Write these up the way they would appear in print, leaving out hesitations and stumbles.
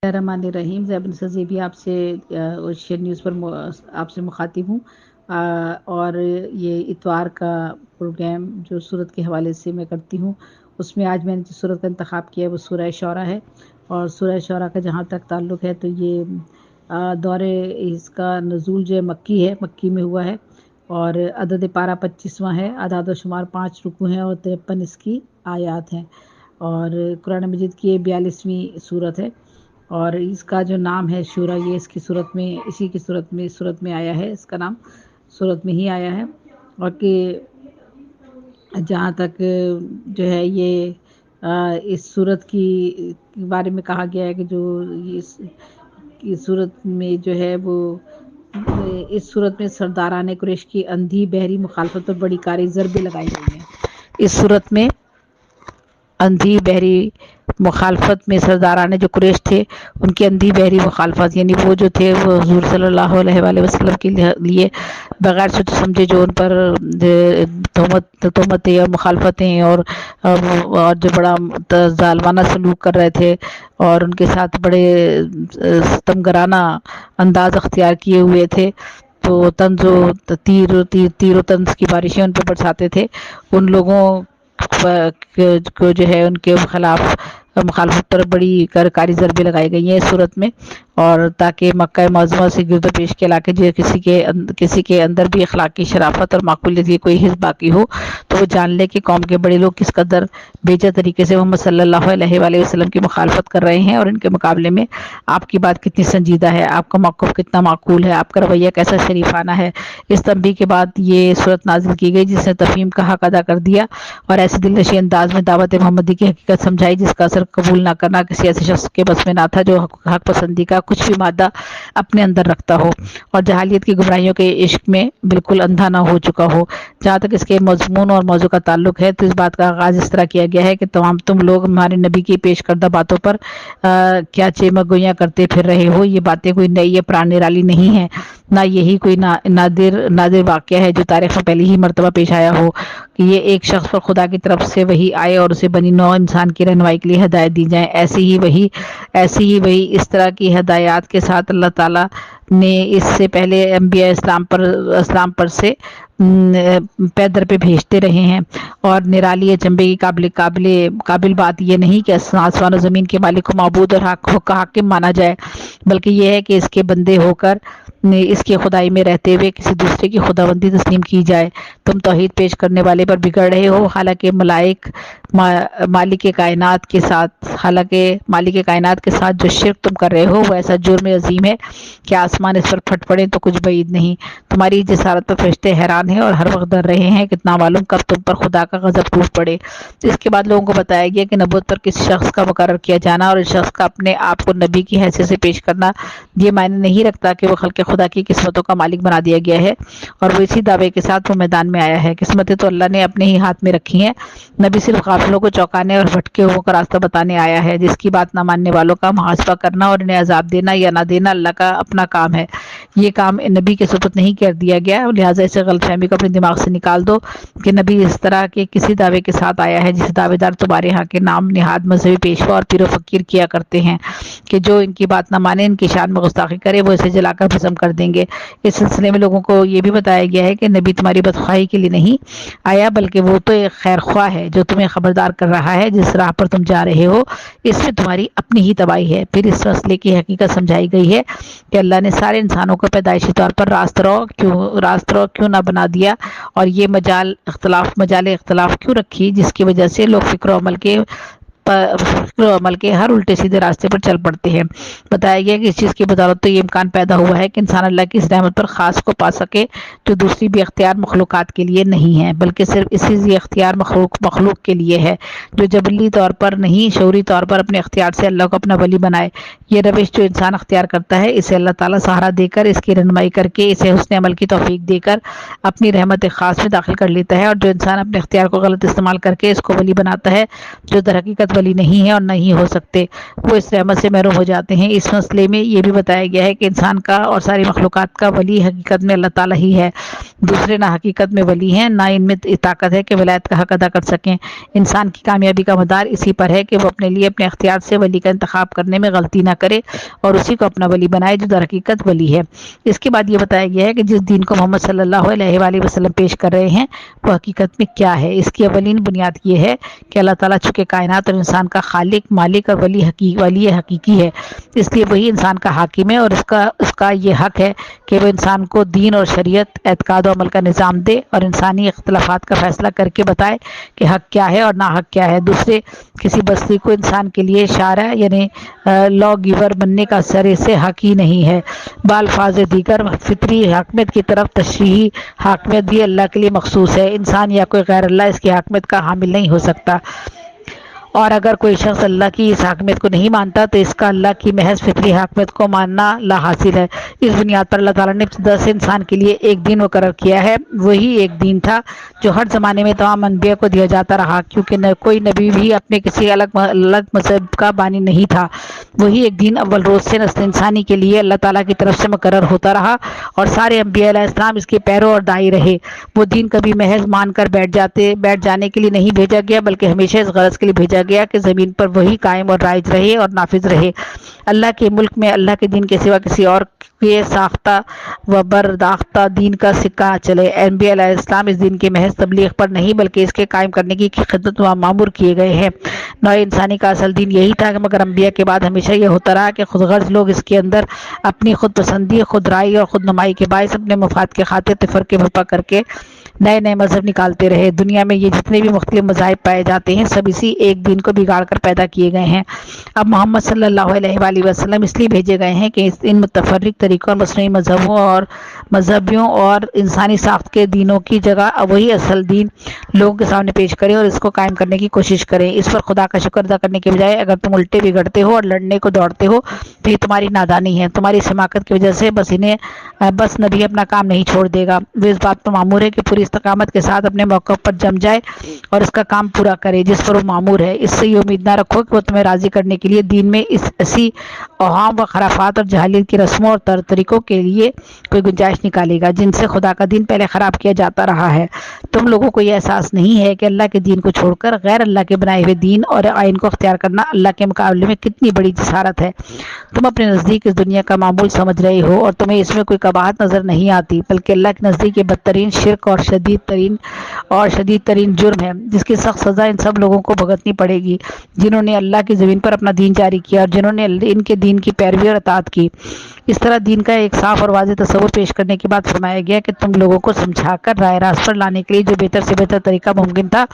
الرحمن الرحیم زیبن سزیبی آپ سے ایشین نیوز پر آپ سے مخاطب ہوں، اور یہ اتوار کا پروگرام جو سورت کے حوالے سے میں کرتی ہوں، اس میں آج میں نے جس سورت کا انتخاب کیا ہے وہ سورہ شعراء ہے۔ اور سورہ شعراء کا جہاں تک تعلق ہے تو یہ دور اس کا نزول جو مکی ہے، مکی میں ہوا ہے، اور عدد پارہ 25واں ہے، اعداد و شمار 5 رکوع ہیں اور 53 اس کی آیات ہیں، اور قرآن مجید کی یہ 42ویں سورت ہے۔ اور اس کا جو نام ہے شورا، یہ اس کی صورت میں صورت میں آیا ہے، اس کا نام صورت میں ہی آیا ہے۔ اور کہ جہاں تک جو ہے یہ اس صورت کی بارے میں کہا گیا ہے کہ جو اس صورت میں جو ہے وہ اس صورت میں سرداران قریش کی اندھی بحری مخالفت پر بڑی کاری ضربیں لگائی گئی ہیں۔ اس صورت میں اندھی بحری مخالفت میں سرداران جو قریش تھے ان کی اندھی بحری مخالفت، یعنی وہ جو تھے وہ حضور صلی اللہ علیہ وآلہ وسلم کے لیے بغیر سوچ سمجھے جو ان پر تہمتیں اور مخالفتیں اور جو بڑا ظالمانہ سلوک کر رہے تھے اور ان کے ساتھ بڑے ستمگرانہ انداز اختیار کیے ہوئے تھے، تو طنز و تیر و طنز کی بارشیں ان پہ برساتے تھے، ان لوگوں کو جو ہے ان کے خلاف مخالفت پر بڑی کاری ضربیں لگائی گئی ہیں اس صورت میں، اور تاکہ مکہ معظمہ سے گرد و پیش کے علاقے جو کسی کے اندر بھی اخلاقی شرافت اور معقولیت کی کوئی حص باقی ہو تو وہ جان لے کہ قوم کے بڑے لوگ کس قدر بےجا طریقے سے محمد صلی اللہ علیہ وآلہ وسلم کی مخالفت کر رہے ہیں، اور ان کے مقابلے میں آپ کی بات کتنی سنجیدہ ہے، آپ کا موقف کتنا معقول ہے، آپ کا رویہ کیسا شریفانہ ہے۔ اس تنبیہ کے بعد یہ صورت نازل کی گئی جس نے تفہیم کا حق ادا کر دیا اور ایسے دلنشین انداز میں دعوت محمدی کی حقیقت سمجھائی جس کا اثر قبول نہ کرنا کسی ایسے شخص کے بس میں نہ تھا جو حق پسندی کا کچھ بھی مادہ اپنے اندر رکھتا ہو اور جہالیت کی گمراہیوں کے عشق میں بالکل اندھا نہ ہو چکا ہو۔ جہاں تک اس کے مضمون اور موضوع کا تعلق ہے تو اس بات کا آغاز اس طرح کیا گیا ہے کہ تم لوگ ہمارے نبی کی پیش کردہ باتوں پر کیا چیمک گوئیاں کرتے پھر رہے ہو، یہ باتیں کوئی نئی یا پرانی نرالی نہیں ہیں، نہ یہی کوئی نادر واقعہ ہے جو تاریخ میں پہلی ہی مرتبہ پیش آیا ہو کہ یہ ایک شخص پر خدا کی طرف سے وحی آئے اور اسے بنی نوع انسان کی رہنمائی کے لیے ہدایت دی جائیں۔ ایسی ہی وحی اس طرح کی ہدایات کے ساتھ اللہ تعالیٰ نے اس سے پہلے انبیاء اسلام پر سے پیدر پہ بھیجتے رہے ہیں، اور نرالی چنبے کی قابل بات یہ نہیں کہ آسمان و زمین کے مالک کو معبود اور حاکم مانا جائے، بلکہ یہ ہے کہ اس کے بندے ہو کر اس کی خدائی میں رہتے ہوئے کسی دوسرے کی خداوندی تسلیم کی جائے۔ تم توحید پیش کرنے والے پر بگڑ رہے ہو، حالانکہ مالک کائنات کے ساتھ جو شرک تم کر رہے ہو وہ ایسا جرم عظیم ہے کہ آسمان اس پر پھٹ پڑے تو کچھ بعید نہیں۔ تمہاری جسارت پر فرشتے حیران ہیں اور ہر وقت ڈر رہے ہیں کتنا معلوم کب تم پر خدا کا غضب ٹوٹ پڑے۔ اس کے بعد لوگوں کو بتایا گیا کہ نبوت پر کس شخص کا مقرر کیا جانا اور اس شخص کا اپنے آپ کو نبی کی حیثیت سے پیش کرنا یہ معنی نہیں رکھتا کہ وہ خلق خدا کی قسمتوں کا مالک بنا دیا گیا ہے، اور وہ اسی دعوے کے ساتھ وہ میدان میں آیا ہے۔ قسمتیں تو اللہ نے اپنے ہی ہاتھ میں رکھی ہیں، نبی صرف غافلوں کو چوکانے اور بھٹکے ہوئوں کا راستہ بتانے آیا ہے۔ جس کی بات نہ ماننے والوں کا محاسبہ کرنا اور انہیں عذاب دینا یا نہ دینا اللہ کا اپنا کام ہے، یہ کام نبی کے سپرد نہیں کر دیا گیا، لہٰذا اسے غلط فہمی کو اپنے دماغ سے نکال دو کہ نبی اس طرح کے کسی دعوے کے ساتھ آیا ہے جسے دعوے دار تمہارے ہاں کے نام نہاد مذہبی پیشوا اور پیر و فقیر کیا کرتے ہیں کہ جو ان کی بات نہ مانے، ان کی شان میں گستاخی کرے، وہ اسے جلا کر بھسم کر دیں گے۔ اس سلسلے میں لوگوں کو یہ بھی بتایا گیا ہے کہ نبی تمہاری بدخواہی کے لیے نہیں آیا، بلکہ وہ تو ایک خیر خواہ ہے جو تمہیں خبردار کر رہا ہے جس راہ پر تم جا رہے ہو اس میں تمہاری اپنی ہی تباہی ہے۔ پھر اس مسئلے کی حقیقت سمجھائی گئی ہے کہ اللہ نے سارے انسانوں کو پیدائشی طور پر راست رو کیوں نہ بنا دیا اور یہ مجال اختلاف کیوں رکھی جس کی وجہ سے لوگ فکر و عمل کے ہر الٹے سیدھے راستے پر چل پڑتے ہیں۔ بتایا گیا کہ اس چیز کی بدولت تو یہ امکان پیدا ہوا ہے کہ انسان اللہ کی اس رحمت پر خاص کو پا سکے جو دوسری بھی اختیار مخلوقات کے لیے نہیں ہے، بلکہ صرف اسی اختیار مخلوق کے لیے ہے جو جبلی طور پر نہیں شعوری طور پر اپنے اختیار سے اللہ کو اپنا ولی بنائے۔ یہ روش جو انسان اختیار کرتا ہے اسے اللہ تعالیٰ سہارا دے کر، اس کی رہنمائی کر کے، اسے حسن عمل کی توفیق دے کر اپنی رحمت خاص میں داخل کر لیتا ہے، اور جو انسان اپنے اختیار کو غلط استعمال کر کے اس کو ولی بناتا ہے جو در حقیقت ولی نہیں ہیں اور نہیں ہو سکتے، وہ اس رحمت سے محروم ہو جاتے ہیں۔ اس مسئلے میں یہ بھی بتایا گیا ہے کہ انسان کا اور ساری مخلوقات کا ولی حقیقت میں اللہ تعالیٰ ہی ہے، دوسرے نہ حقیقت میں ولی ہیں، نہ ان میں طاقت ہے کہ ولایت کا حق ادا کر سکیں۔ انسان کی کامیابی کا مدار اسی پر ہے کہ وہ اپنے لیے اپنے اختیار سے ولی کا انتخاب کرنے میں غلطی نہ کرے اور اسی کو اپنا ولی بنائے جو در حقیقت ولی ہے۔ اس کے بعد یہ بتایا گیا ہے کہ جس دین کو محمد صلی اللہ علیہ وآلہ وسلم پیش کر رہے ہیں وہ حقیقت میں کیا ہے۔ اس کی اولین بنیاد یہ ہے کہ اللہ تعالیٰ چونکہ کائنات اور انسان کا خالق، مالک اور ولی حقیقی ہے، اس لیے وہی انسان کا حاکم ہے اور اس کا یہ حق ہے کہ وہ انسان کو دین اور شریعت، اعتقاد و عمل کا نظام دے اور انسانی اختلافات کا فیصلہ کر کے بتائے کہ حق کیا ہے اور ناحق کیا ہے۔ دوسرے کسی بستی کو انسان کے لیے شارع یعنی لا گیور بننے کا سرے سے حق ہی نہیں ہے۔ بالفاظ دیگر فطری حاکمیت کی طرف تشریعی حاکمیت بھی اللہ کے لیے مخصوص ہے، انسان یا کوئی غیر اللہ اس کی حاکمیت کا حامل نہیں ہو سکتا، اور اگر کوئی شخص اللہ کی اس حاکمیت کو نہیں مانتا تو اس کا اللہ کی محض فطری حاکمیت کو ماننا لا حاصل ہے۔ اس بنیاد پر اللہ تعالیٰ نے ابتدا سے انسان کے لیے ایک دین مقرر کیا ہے، وہی ایک دین تھا جو ہر زمانے میں تمام انبیاء کو دیا جاتا رہا، کیونکہ کوئی نبی بھی اپنے کسی الگ مذہب کا بانی نہیں تھا۔ وہی ایک دین اول روز سے نسل انسانی کے لیے اللہ تعالیٰ کی طرف سے مقرر ہوتا رہا اور سارے انبیاء علیہ السلام اس کے پیرو اور دائی رہے۔ وہ دین کبھی محض مان کر بیٹھ جانے کے لیے نہیں بھیجا گیا، بلکہ ہمیشہ اس غرض کے لیے بھیجا گیا کہ زمین پر وہی قائم اور رائج رہے اور نافذ رہے۔ اللہ کے ملک میں اللہ کے دین کے سوا کسی اور کے ساختہ و برداختہ دین کا سکہ چلے۔ انبیاء علیہ السلام اس دین کے محض تبلیغ پر نہیں بلکہ اس کے قائم کرنے کی خدمت میں مامور کیے گئے ہیں۔ نوع انسانی کا اصل دین یہی تھا، مگر انبیاء کے بعد ہمیشہ یہ ہوتا رہا کہ خود غرض لوگ اس کے اندر اپنی خود پسندی، خود رائے اور خود نمائی کے باعث اپنے مفاد کے خاطر تفرقے برپا کر کے نئے مذہب نکالتے رہے۔ دنیا میں یہ جتنے بھی مختلف مذاہب پائے جاتے ہیں سب اسی ایک دین کو بگاڑ کر پیدا کیے گئے ہیں۔ اب محمد صلی اللہ علیہ وآلہ وسلم اس لیے بھیجے گئے ہیں کہ ان متفرق طریقوں اور مصنوعی مذہبیوں اور انسانی ساخت کے دینوں کی جگہ وہی اصل دین لوگوں کے سامنے پیش کریں اور اس کو قائم کرنے کی کوشش کریں۔ اس پر خدا کا شکر ادا کرنے کے بجائے اگر تم الٹے بگڑتے ہو اور لڑنے کو دوڑتے ہو تو یہ تمہاری نادانی ہے، تمہاری حماقت کی وجہ سے بس نبی اپنا کام نہیں چھوڑ دے گا۔ وہ اس بات پر مامور ہے کہ پوری استقامت کے ساتھ اپنے موقع پر جم جائے اور اس کا کام پورا کرے جس پر وہ مامور ہے۔ اس سے یہ امید نہ رکھو کہ وہ تمہیں راضی کرنے کے لیے دین میں ایسی اوہام و خرافات اور جاہلیت کی رسموں اور طریقوں کے لیے کوئی گنجائش نکالے گا جن سے خدا کا دین پہلے خراب کیا جاتا رہا ہے۔ تم لوگوں کو یہ احساس نہیں ہے کہ اللہ کے دین کو چھوڑ کر غیر اللہ کے بنائے ہوئے دین اور آئین کو اختیار کرنا اللہ کے مقابلے میں کتنی بڑی جسارت ہے۔ تم اپنے نزدیک اس دنیا کا معمول سمجھ رہے ہو اور تمہیں اس میں کوئی قباحت نظر نہیں آتی، بلکہ اللہ کے نزدیک یہ بدترین شرک اور شدید ترین جرم ہے جس کی سخت سزا ان سب لوگوں کو بھگتنی پڑے گی جنہوں نے اللہ کی زمین پر اپنا دین جاری کیا اور جنہوں نے ان کے دین کی پیروی اور اطاعت کی۔ اس طرح دین کا ایک صاف اور واضح تصور پیش کرنے کے بعد فرمایا گیا کہ تم لوگوں کو سمجھا کر راہ راست پر لانے کے لیے جو بہتر سے بہتر طریقہ ممکن تھا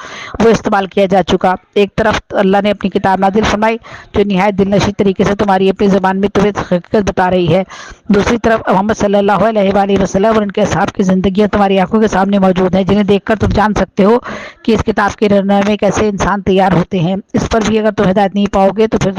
وہ استعمال کیا جا چکا۔ ایک طرف اللہ نے اپنی کتاب نازل فرمائی جو نہایت دل نشیں طریقے سے تمہاری اپنی زبان میں تمہیں حقیقت بتا رہی ہے، دوسری طرف محمد صلی اللہ علیہ وآلہ وسلم اور ان کے اصحاب کی زندگیاں تمہاری آنکھوں کے سامنے موجود ہیں جنہیں دیکھ کر تم جان سکتے ہو کہ اس کتاب کے رہنمائی میں کیسے انسان تیار ہوتے ہیں۔ اس پر بھی اگر تم ہدایت نہیں پاؤ گے تو پھر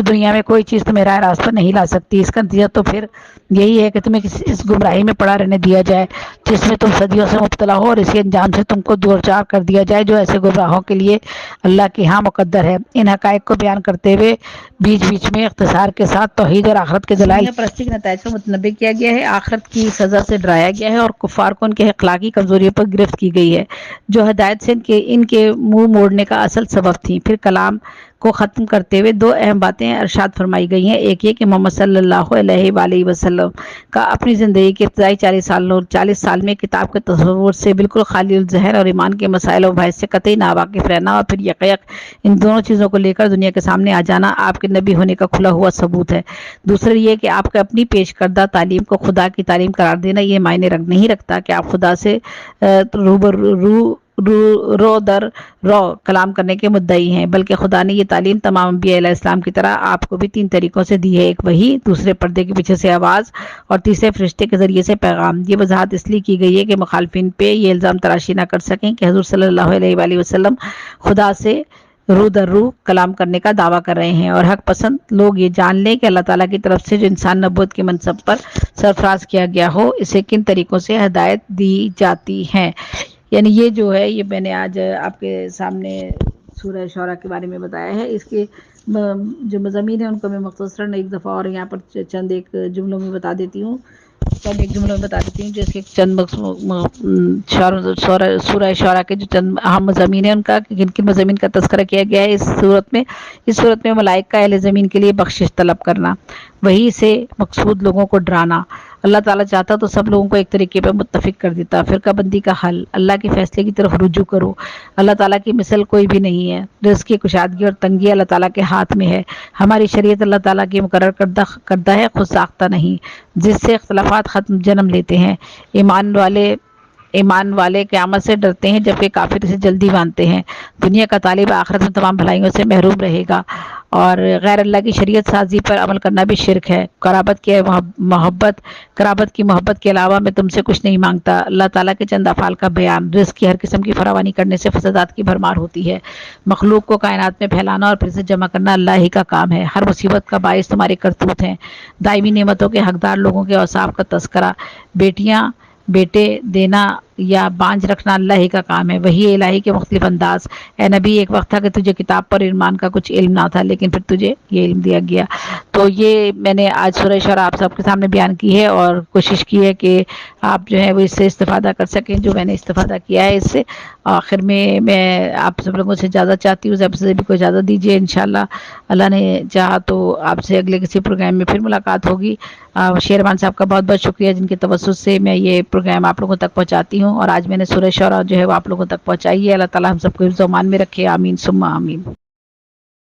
دنیا میں کوئی چیز تمہیں راہ راست پر نہیں لا سکتی۔ اس کا نتیجہ تو پھر یہی ہے کہ تمہیں اس گمراہی میں پڑا رہنے دیا جائے جس میں تم صدیوں سے مبتلا ہو اور اسی انجام سے تم کو دور چار کر دیا جائے جو ایسے گمراہوں کے لیے اللہ کے ہاں مقدر ہے۔ ان حقائق کو بیان کرتے ہوئے بیچ میں اختصار کے ساتھ توحید اور آخرت کے دلائل پرستی کے نتائج کو متنبع کیا گیا ہے، آخرت کی سزا سے ڈرایا گیا ہے اور کفار کو ان کے اخلاقی کمزوریوں پر گرفت کی گئی ہے جو ہدایت سے ان کے منہ موڑنے کا اصل سبب تھیں۔ پھر کلام کو ختم کرتے ہوئے دو اہم باتیں ارشاد فرمائی گئی ہیں، ایک یہ کہ محمد صلی اللہ علیہ وآلہ وسلم کا اپنی زندگی کے ابتدائی 40 سال میں کتاب کے تصور سے بالکل خالی الذہن اور ایمان کے مسائل و بحث سے قطعی ناواقف رہنا اور پھر یکیک ان دونوں چیزوں کو لے کر دنیا کے سامنے آ جانا آپ کے نبی ہونے کا کھلا ہوا ثبوت ہے۔ دوسرا یہ کہ آپ کے اپنی پیش کردہ تعلیم کو خدا کی تعلیم قرار دینا یہ معنی نہیں رکھتا کہ آپ خدا سے رو در رو کلام کرنے کے مدعی ہیں، بلکہ خدا نے یہ تعلیم تمام انبیاء علیہ السلام کی طرح آپ کو بھی 3 طریقوں سے دی ہے، ایک وحی، دوسرے پردے کے پیچھے سے آواز اور تیسرے فرشتے کے ذریعے سے پیغام۔ یہ وضاحت اس لیے کی گئی ہے کہ مخالفین پہ یہ الزام تراشی نہ کر سکیں کہ حضور صلی اللہ علیہ وآلہ وسلم خدا سے روح در روح کلام کرنے کا دعویٰ کر رہے ہیں، اور حق پسند لوگ یہ جان لیں کہ اللہ تعالیٰ کی طرف سے جو انسان نبوت کے منصب پر سرفراز کیا گیا ہو اسے کن طریقوں سے ہدایت دی جاتی ہے۔ یعنی یہ جو ہے یہ میں نے آج آپ کے سامنے سورہ شعراء کے بارے میں بتایا ہے. اس کے جو مضامین ہیں ان کو میں مختصراً ایک دفعہ اور یہاں پر چند ایک جملوں میں بتا دیتی ہوں. جیسے چند سورہ شعراء کے جو چند اہم مضامین ہیں ان کا کن کن مضامین کا تذکرہ کیا گیا ہے اس صورت میں. اس صورت میں ملائکہ اہل زمین کے لیے بخشش طلب کرنا، وحی سے مقصود لوگوں کو ڈرانا. اللہ تعالیٰ چاہتا تو سب لوگوں کو ایک طریقے پہ متفق کر دیتا. فرقہ بندی کا حل، اللہ کے فیصلے کی طرف رجوع کرو. اللہ تعالیٰ کی مثل کوئی بھی نہیں ہے. رزق کی کشادگی اور تنگی اللہ تعالیٰ کے ہاتھ میں ہے. ہماری شریعت اللہ تعالیٰ کی مقرر کردہ ہے، خود ساختہ نہیں، جس سے اختلافات ختم جنم لیتے ہیں. ایمان والے قیامت سے ڈرتے ہیں جبکہ کافر اسے جلدی مانتے ہیں. دنیا کا طالب آخرت میں تمام بھلائیوں سے محروم رہے گا. اور غیر اللہ کی شریعت سازی پر عمل کرنا بھی شرک ہے. قرابت کی محبت کے علاوہ میں تم سے کچھ نہیں مانگتا. اللہ تعالیٰ کے چند افعال کا بیان. رزق کی ہر قسم کی فراوانی کرنے سے فسادات کی بھرمار ہوتی ہے. مخلوق کو کائنات میں پھیلانا اور پھر سے جمع کرنا اللہ ہی کا کام ہے. ہر مصیبت کا باعث تمہارے کرتوت ہیں. دائمی نعمتوں کے حقدار لوگوں کے اوصاف کا تذکرہ. بیٹے دینا یا بانجھ رکھنا اللہ ہی کا کام ہے. وحی الہی کے مختلف انداز. اے نبی، ایک وقت تھا کہ تجھے کتاب پر ایمان کا کچھ علم نہ تھا، لیکن پھر تجھے یہ علم دیا گیا. تو یہ میں نے آج سورہ شعراء آپ سب کے سامنے بیان کی ہے اور کوشش کی ہے کہ آپ جو ہے وہ اس سے استفادہ کر سکیں جو میں نے استفادہ کیا ہے اس سے. آخر میں آپ سب لوگوں سے اجازت چاہتی ہوں. آپ سے بھی کوئی اجازت دیجیے. انشاءاللہ اللہ نے چاہا تو آپ سے اگلے کسی پروگرام میں پھر ملاقات ہوگی. شیرمان صاحب کا بہت بہت شکریہ جن کے توسط سے میں یہ پروگرام آپ لوگوں تک پہنچاتی ہوں. اور آج میں نے سورہ شعراء جو ہے وہ آپ لوگوں تک پہنچائی ہے. اللہ تعالیٰ ہم سب کو حفظ و امان میں رکھے. آمین ثم آمین.